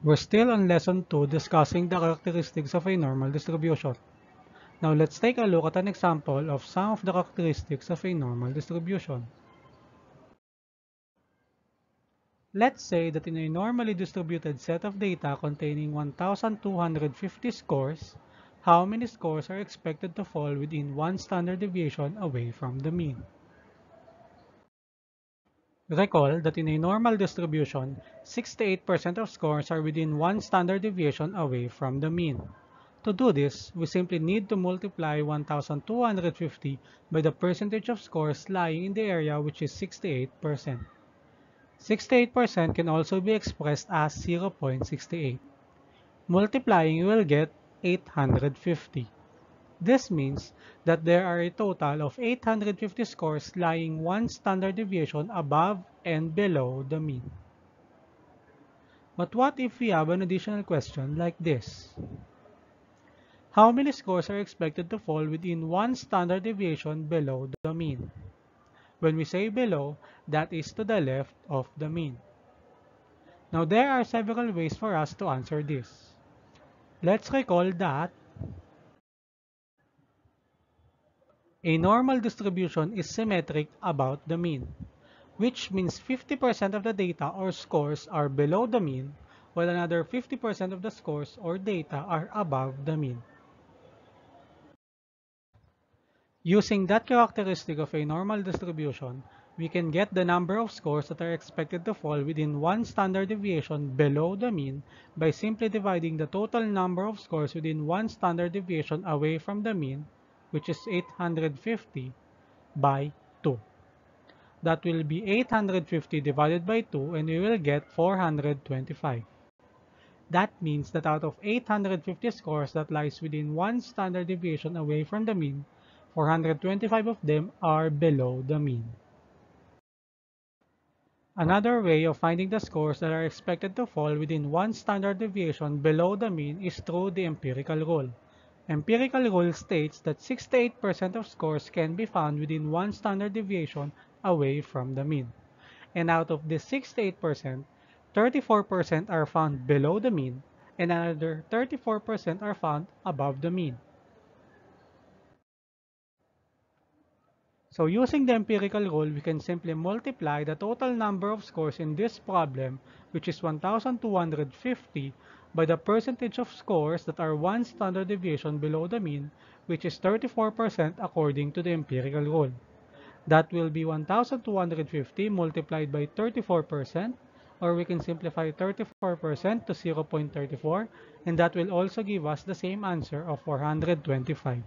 We're still on lesson 2 discussing the characteristics of a normal distribution. Now let's take a look at an example of some of the characteristics of a normal distribution. Let's say that in a normally distributed set of data containing 1,250 scores, how many scores are expected to fall within one standard deviation away from the mean? Recall that in a normal distribution, 68% of scores are within one standard deviation away from the mean. To do this, we simply need to multiply 1,250 by the percentage of scores lying in the area, which is 68%. 68% can also be expressed as 0.68. Multiplying, you will get 850. This means that there are a total of 850 scores lying one standard deviation above and below the mean. But what if we have an additional question like this? How many scores are expected to fall within one standard deviation below the mean? When we say below, that is to the left of the mean. Now there are several ways for us to answer this. Let's recall that a normal distribution is symmetric about the mean, which means 50% of the data or scores are below the mean, while another 50% of the scores or data are above the mean. Using that characteristic of a normal distribution, we can get the number of scores that are expected to fall within one standard deviation below the mean by simply dividing the total number of scores within one standard deviation away from the mean, which is 850, by 2. That will be 850 divided by 2 and we will get 425. That means that out of 850 scores that lies within one standard deviation away from the mean, 425 of them are below the mean. Another way of finding the scores that are expected to fall within one standard deviation below the mean is through the empirical rule. Empirical rule states that 68% of scores can be found within one standard deviation away from the mean. And out of this 68%, 34% are found below the mean, and another 34% are found above the mean. So using the empirical rule, we can simply multiply the total number of scores in this problem, which is 1,250, by the percentage of scores that are one standard deviation below the mean, which is 34% according to the empirical rule. That will be 1,250 multiplied by 34%, or we can simplify 34% to 0.34, and that will also give us the same answer of 425.